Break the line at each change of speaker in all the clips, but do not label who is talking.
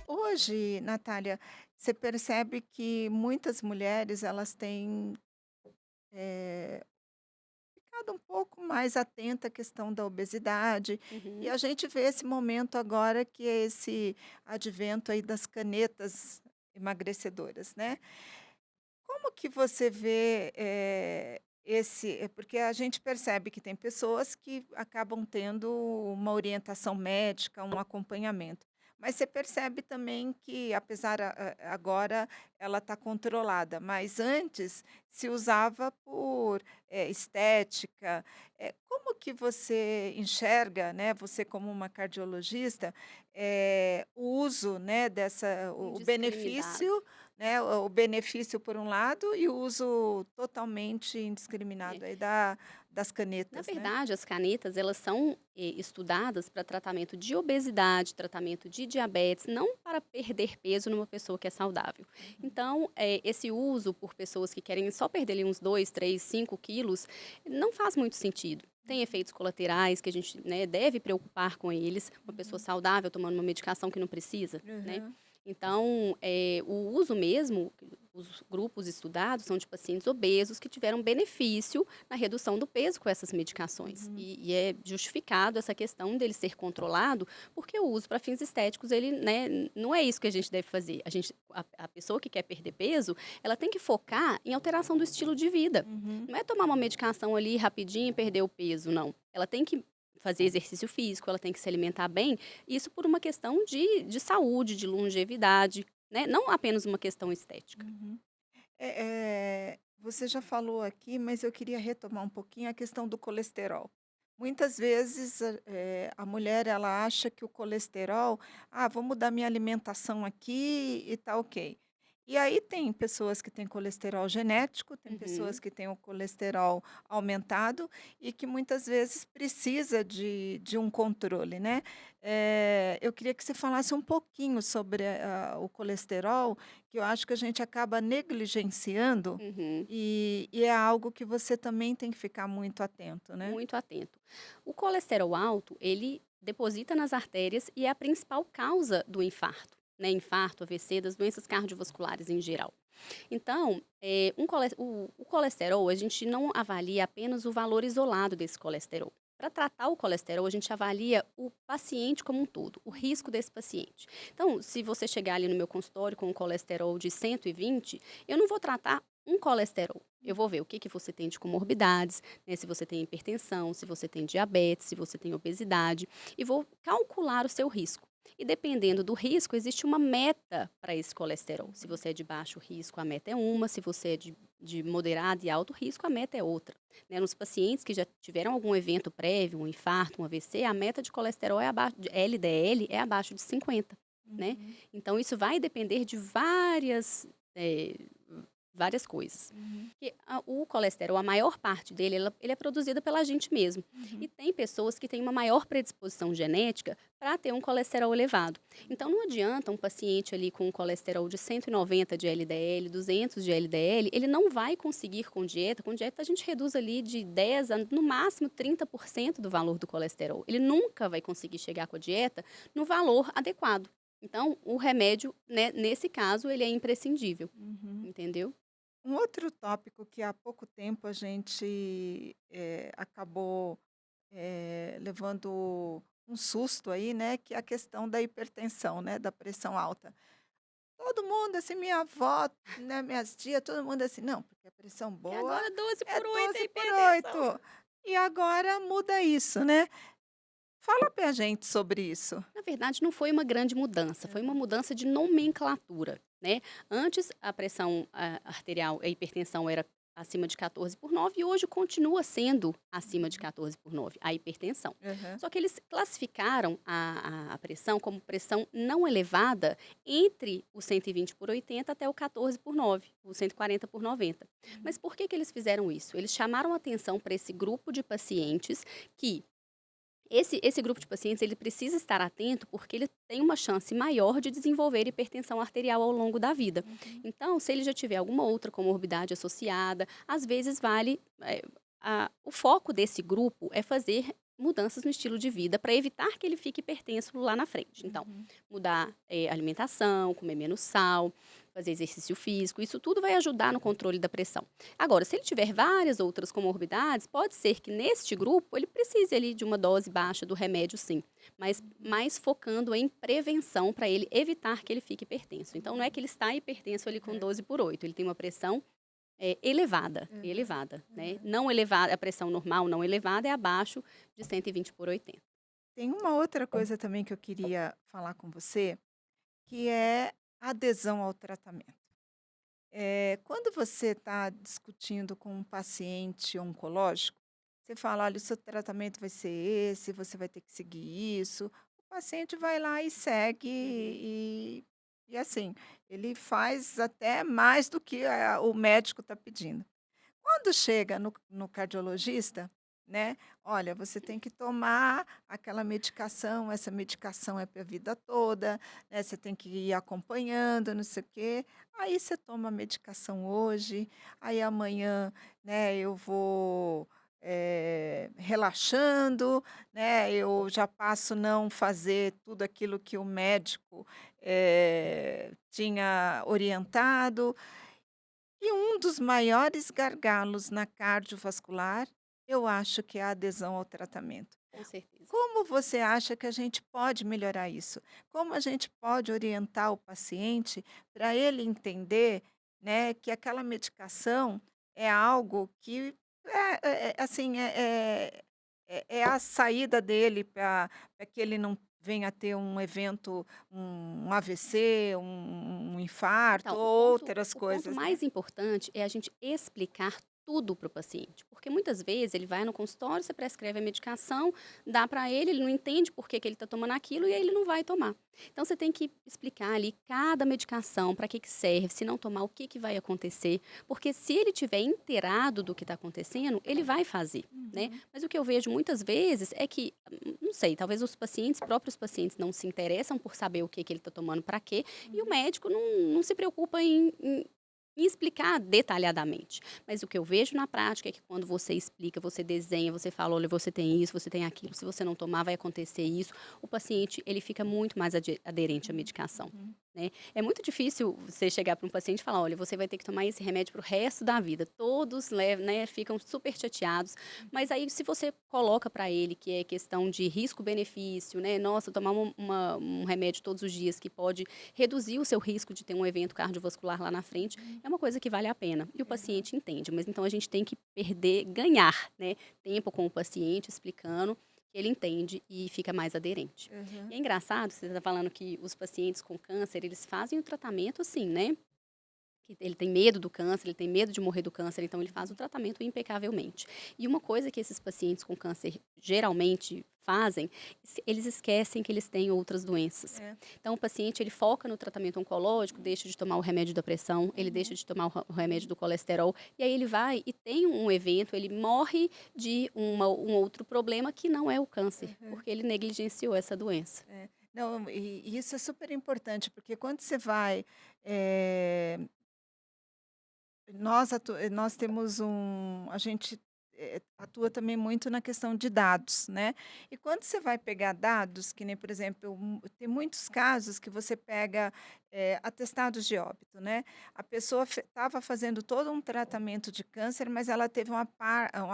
Hoje, Natália, você percebe que muitas mulheres elas têm eh, ficado um pouco mais atenta à questão da obesidade, e
Uhum.
a gente vê esse momento agora que é esse advento aí das canetas emagrecedoras, né. Como que você vê, porque a gente percebe que tem pessoas que acabam tendo uma orientação médica, um acompanhamento. Mas você percebe também que apesar agora ela está controlada, mas antes se usava por, estética. Como que você enxerga, né, você como uma cardiologista, o uso, né, o
Indiscriminado.
benefício, né, o benefício por um lado e o uso totalmente
É.
indiscriminado aí das
Na
canetas, né.
verdade, as canetas, elas são, estudadas para tratamento de obesidade, tratamento de diabetes, não para perder peso numa pessoa que é saudável.
Uhum,
Então, esse uso por pessoas que querem só perder ali uns 2, 3, 5 quilos, não faz muito sentido. Tem
uhum,
efeitos colaterais que a gente, né, deve preocupar com eles. Uma pessoa
uhum,
saudável tomando uma medicação que não precisa, né.
aham,
Então, o uso mesmo, os grupos estudados são de pacientes obesos que tiveram benefício na redução do peso com essas medicações.
uhum,
E é justificado essa questão dele ser controlado, porque o uso para fins estéticos, ele, né, não é isso que a gente deve fazer. A pessoa que quer perder peso, ela tem que focar em alteração do estilo de vida.
uhum,
Não é tomar uma medicação ali rapidinho e perder o peso, não. Ela tem que fazer exercício físico, ela tem que se alimentar bem, isso por uma questão de saúde, de longevidade, né? Não apenas uma questão estética.
uhum. Você já falou aqui, mas eu queria retomar um pouquinho a questão do colesterol. Muitas vezes, a mulher ela acha que o colesterol: "Ah, vou mudar minha alimentação aqui e tá ok". E aí tem pessoas que têm colesterol genético, tem pessoas
Uhum.
que têm o colesterol aumentado e que muitas vezes precisa de um controle, né. Eu queria que você falasse um pouquinho sobre o colesterol, que eu acho que a gente acaba negligenciando,
Uhum.
e é algo que você também tem que ficar muito atento, né.
Muito atento. O colesterol alto, ele deposita nas artérias e é a principal causa do infarto, né? Infarto, AVC, das doenças cardiovasculares em geral. Então, o colesterol, a gente não avalia apenas o valor isolado desse colesterol. Para tratar o colesterol, a gente avalia o paciente como um todo, o risco desse paciente. Então, se você chegar ali no meu consultório com um colesterol de 120, eu não vou tratar um colesterol. Eu vou ver o que, que você tem de comorbidades, né, se você tem hipertensão, se você tem diabetes, se você tem obesidade, e vou calcular o seu risco. E dependendo do risco, existe uma meta para esse colesterol. Se
Uhum,
você é de baixo risco, a meta é uma, se você é de moderado e alto risco, a meta é outra. Né? Nos pacientes que já tiveram algum evento prévio, um infarto, um AVC, a meta de colesterol é abaixo, de LDL é abaixo de 50. Né?
uhum,
Então, isso vai depender de eh, várias coisas.
uhum,
Que o colesterol, a maior parte dele, ele é produzido pela gente mesmo. E
uhum,
tem pessoas que têm uma maior predisposição genética para ter um colesterol elevado. Então, não adianta um paciente ali com um colesterol de 190 de LDL, 200 de LDL, ele não vai conseguir com dieta. Com dieta, a gente reduz ali de 10 a, no máximo, 30% do valor do colesterol. Ele nunca vai conseguir chegar com a dieta no valor adequado. Então, o remédio, né, nesse caso, ele é imprescindível,
uhum.
entendeu?
Um outro tópico que há pouco tempo a gente, acabou, levando um susto aí, né, que é a questão da hipertensão, né, da pressão alta. Todo mundo, assim, minha avó, né, minhas tias, todo mundo assim: "Não, porque a pressão
Que
boa
agora 12
é
por 8 é
12/8".
hipertensão.
E agora muda isso, né. Fala pra gente sobre isso.
Na verdade, não foi uma grande mudança, foi uma mudança de nomenclatura, né. Antes, a pressão, arterial, a hipertensão era acima de 14/9 e hoje continua sendo acima de
Uhum.
14/9, a hipertensão.
Aham.
Só que eles classificaram a pressão como pressão não elevada entre o 120/80 até o 14/9, o 140/90. Mas
Uhum.
por que que eles fizeram isso? Eles chamaram atenção para esse grupo de pacientes que Esse grupo de pacientes, ele precisa estar atento, porque ele tem uma chance maior de desenvolver hipertensão arterial ao longo da vida.
Uhum.
Então, se ele já tiver alguma outra comorbidade associada, às vezes vale, o foco desse grupo é fazer mudanças no estilo de vida para evitar que ele fique hipertenso lá na frente. Então,
Uhum.
mudar, alimentação, comer menos sal, fazer exercício físico, isso tudo vai ajudar no controle da pressão. Agora, se ele tiver várias outras comorbidades, pode ser que neste grupo ele precise ali de uma dose baixa do remédio, sim, mas mais focando em prevenção para ele evitar que ele fique hipertenso. Então, não é que ele está hipertenso ali com
É.
12/8, ele tem uma pressão elevada,
Aham.
elevada, né?
Aham.
Não elevada, a pressão normal não elevada é abaixo de 120/80.
Tem uma outra coisa também que eu queria falar com você, que é adesão ao tratamento. Quando você está discutindo com um paciente oncológico, você fala: "Olha, o seu tratamento vai ser esse, você vai ter que seguir isso". O paciente vai lá e segue
Uhum.
e assim, ele faz até mais do que o médico está pedindo. Quando chega no cardiologista, né, "Olha, você tem que tomar aquela medicação, essa medicação é para a vida toda, né, você tem que ir acompanhando, não sei o quê". Aí você toma a medicação hoje, aí amanhã, né, eu vou, relaxando, né, eu já passo não fazer tudo aquilo que o médico, tinha orientado. E um dos maiores gargalos na cardiovascular, eu acho que é a adesão ao tratamento.
Com certeza.
Como você acha que a gente pode melhorar isso? Como a gente pode orientar o paciente para ele entender, né, que aquela medicação é algo que assim, é a saída dele para que ele não venha a ter um evento, um AVC, um infarto
Então,
ou outras
o ponto
coisas, né?
mais importante é a gente explicar tudo para o paciente, porque muitas vezes ele vai no consultório, você prescreve a medicação, dá para ele não entende por que que ele está tomando aquilo e aí ele não vai tomar. Então você tem que explicar ali cada medicação, para que que serve, se não tomar, o que que vai acontecer, porque se ele tiver inteirado do que está acontecendo, ele vai fazer, né.
Uhum,
Mas o que eu vejo muitas vezes é que, não sei, talvez os pacientes, próprios pacientes não se interessam por saber o que que ele está tomando para quê, e o
uhum,
médico não se preocupa em explicar detalhadamente. Mas o que eu vejo na prática é que quando você explica, você desenha, você fala: "Olha, você tem isso, você tem aquilo, se você não tomar vai acontecer isso", o paciente ele fica muito mais aderente à medicação,
uhum,
né. É muito difícil você chegar para um paciente e falar: "Olha, você vai ter que tomar esse remédio para o resto da vida", todos né, ficam super chateados, mas aí se você coloca para ele que é questão de risco-benefício, né, nossa, tomar um remédio todos os dias que pode reduzir o seu risco de ter um evento cardiovascular lá na frente,
uhum,
é uma coisa que vale a pena. E o
aham,
paciente entende, mas então a gente tem que ganhar, né, tempo com o paciente explicando, que ele entende e fica mais aderente.
aham,
E é engraçado, você está falando que os pacientes com câncer, eles fazem o tratamento assim, né? Que ele tem medo do câncer, ele tem medo de morrer do câncer, então ele faz o tratamento impecavelmente. E uma coisa que esses pacientes com câncer geralmente fazem, eles esquecem que eles têm outras doenças.
é,
Então o paciente ele foca no tratamento oncológico, deixa de tomar o remédio da pressão, ele deixa
uhum,
de tomar o remédio do colesterol, e aí ele vai e tem um evento, ele morre de um outro problema que não é o câncer,
aham,
porque ele negligenciou essa doença.
é. Não, e isso é super importante, porque quando você vai, eh nós temos a gente, atua também muito na questão de dados, né. E quando você vai pegar dados, que nem, por exemplo, tem muitos casos que você pega, atestados de óbito, né. A pessoa estava fazendo todo um tratamento de câncer, mas ela teve uma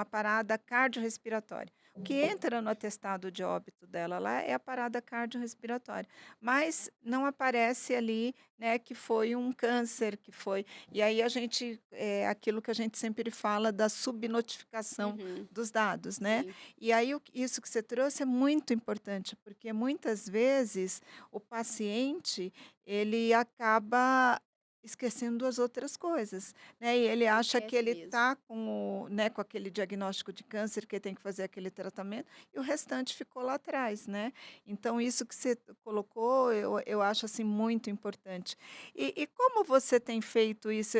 parada cardiorrespiratória. O que entra no atestado de óbito dela lá é a parada cardiorrespiratória, mas não aparece ali, né, que foi um câncer, que foi e aí a gente aquilo que a gente sempre fala da subnotificação
Uhum,
dos dados, né.
sim,
E aí isso que você trouxe é muito importante, porque muitas vezes o paciente, ele acaba esquecendo as outras coisas, né, e ele acha que
esquece
ele
mesmo.
está né, com aquele diagnóstico de câncer, que tem que fazer aquele tratamento, e o restante ficou lá atrás, né. Então isso que você colocou, eu acho, assim, muito importante. E como você tem feito isso?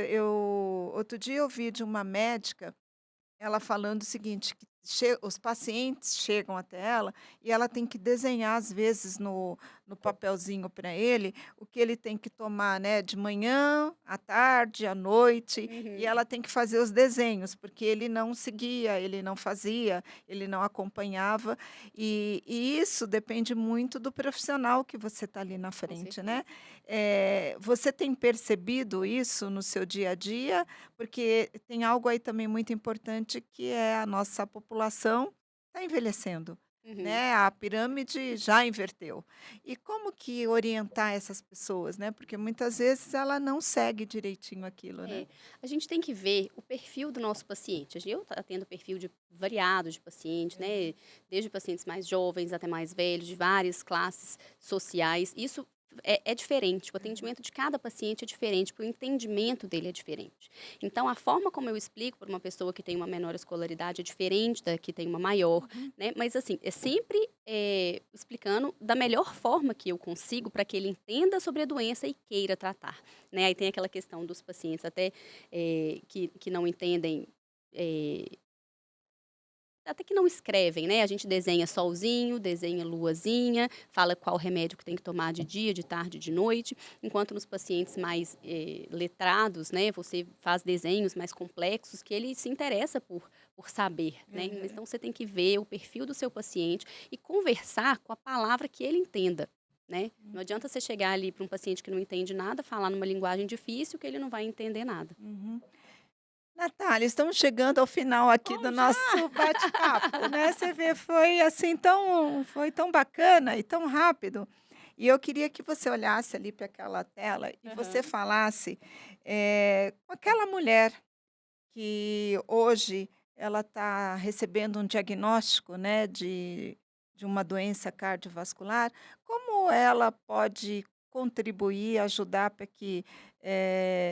Outro dia eu ouvi de uma médica, ela falando o seguinte, que os pacientes chegam até ela e ela tem que desenhar, às vezes, no papelzinho para ele, o que ele tem que tomar, né, de manhã, à tarde, à noite, e
Uhum.
ela tem que fazer os desenhos, porque ele não seguia, ele não fazia, ele não acompanhava, e isso depende muito do profissional que você está ali na
Com
frente, né.
certeza.
Você tem percebido isso no seu dia a dia? Porque tem algo aí também muito importante que é a nossa população está envelhecendo,
Uhum.
né, a pirâmide já inverteu. E como que orientar essas pessoas, né, porque muitas vezes ela não segue direitinho aquilo, né.
É, a gente tem que ver o perfil do nosso paciente. Eu atendo perfil de variado de pacientes, né,
Aham.
desde pacientes mais jovens até mais velhos, de várias classes sociais. Isso é diferente, o
Aham.
atendimento de cada paciente é diferente, porque o entendimento dele é diferente. Então, a forma como eu explico para uma pessoa que tem uma menor escolaridade é diferente da que tem uma maior,
Uhum.
né, mas assim, é sempre, explicando da melhor forma que eu consigo para que ele entenda sobre a doença e queira tratar. Né, aí tem aquela questão dos pacientes até, que não entendem, eh, até que não escrevem, né, a gente desenha solzinho, desenha luazinha, fala qual remédio que tem que tomar de dia, de tarde, de noite, enquanto nos pacientes mais, letrados, né, você faz desenhos mais complexos que ele se interessa por saber, né,
Aham.
então você tem que ver o perfil do seu paciente e conversar com a palavra que ele entenda, né. Não
Uhum.
adianta você chegar ali para um paciente que não entende nada, falar numa linguagem difícil que ele não vai entender nada.
Uhum. Natália, estamos chegando ao final aqui
Oh,
do
já?
nosso bate-papo, né, você vê, foi assim foi tão bacana e tão rápido. E eu queria que você olhasse ali para aquela tela e você
Aham.
falasse, com aquela mulher que hoje ela está recebendo um diagnóstico, né, de uma doença cardiovascular, como ela pode contribuir, ajudar para que,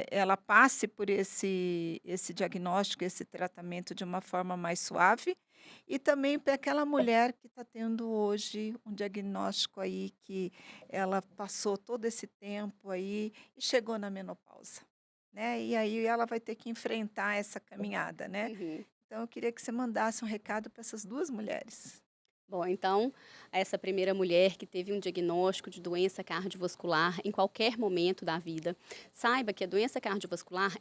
ela passe por esse diagnóstico, esse tratamento de uma forma mais suave, e também para aquela mulher que está tendo hoje um diagnóstico aí que ela passou todo esse tempo aí e chegou na menopausa. Né, e aí ela vai ter que enfrentar essa caminhada, né.
Uhum.
Então eu queria que você mandasse um recado para essas 2 mulheres.
Bom, então, essa primeira mulher que teve um diagnóstico de doença cardiovascular em qualquer momento da vida, saiba que a doença cardiovascular,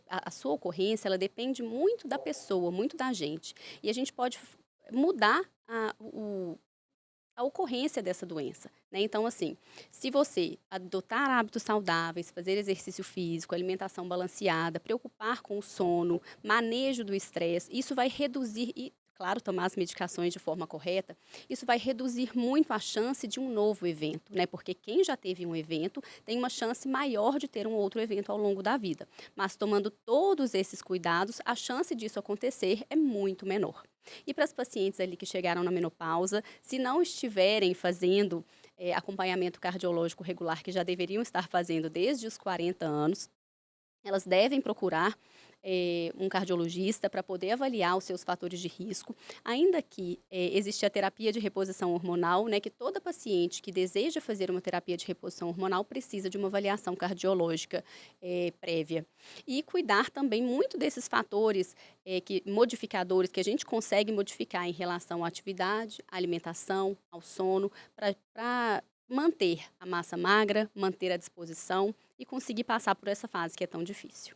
a sua ocorrência, ela depende muito da pessoa, muito da gente. E a gente pode mudar a ocorrência dessa doença, né. Então, assim, se você adotar hábitos saudáveis, fazer exercício físico, alimentação balanceada, preocupar com o sono, manejo do estresse, isso vai reduzir e, claro, tomar as medicações de forma correta, isso vai reduzir muito a chance de um novo evento, né, porque quem já teve um evento tem uma chance maior de ter um outro evento ao longo da vida. Mas tomando todos esses cuidados, a chance disso acontecer é muito menor. E para as pacientes ali que chegaram na menopausa, se não estiverem fazendo, acompanhamento cardiológico regular, que já deveriam estar fazendo desde os 40 anos, elas devem procurar, um cardiologista para poder avaliar os seus fatores de risco, ainda que, existe a terapia de reposição hormonal, né, que toda paciente que deseja fazer uma terapia de reposição hormonal precisa de uma avaliação cardiológica, prévia. E cuidar também muito desses fatores, modificadores que a gente consegue modificar em relação à atividade, à alimentação, ao sono, para manter a massa magra, manter a disposição e conseguir passar por essa fase que é tão difícil.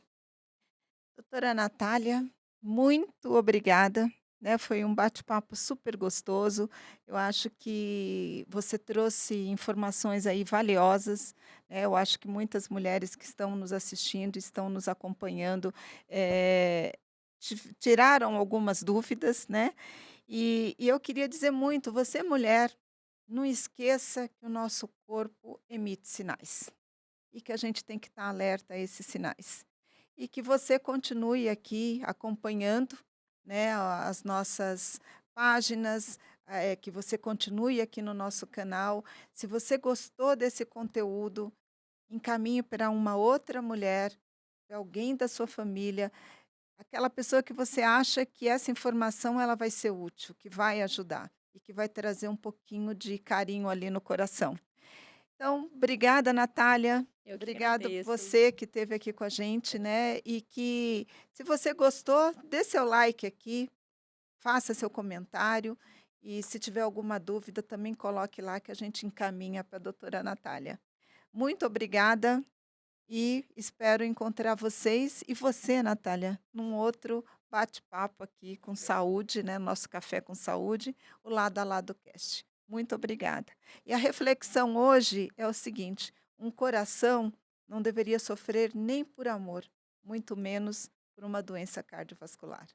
Doutora Natália, muito obrigada, né, foi um bate-papo super gostoso. Eu acho que você trouxe informações aí valiosas, né, eu acho que muitas mulheres que estão nos assistindo, estão nos acompanhando, tiraram algumas dúvidas, né, e eu queria dizer muito, você mulher, não esqueça que o nosso corpo emite sinais. E que a gente tem que estar alerta a esses sinais. E que você continue aqui acompanhando, né, as nossas páginas, que você continue aqui no nosso canal. Se você gostou desse conteúdo, encaminhe para uma outra mulher, para alguém da sua família, aquela pessoa que você acha que essa informação ela vai ser útil, que vai ajudar e que vai trazer um pouquinho de carinho ali no coração. Então, obrigada, Natália.
Eu que
Obrigado
agradeço.
você que esteve aqui com a gente, né? E que, se você gostou, dê seu like aqui, faça seu comentário e se tiver alguma dúvida também coloque lá que a gente encaminha para a doutora Natália. Muito obrigada e espero encontrar vocês e você, Natália, num outro bate-papo aqui com saúde, né? Nosso Café com Saúde, o Lado a Lado Cast. Muito obrigada. E a reflexão hoje é o seguinte: um coração não deveria sofrer nem por amor, muito menos por uma doença cardiovascular.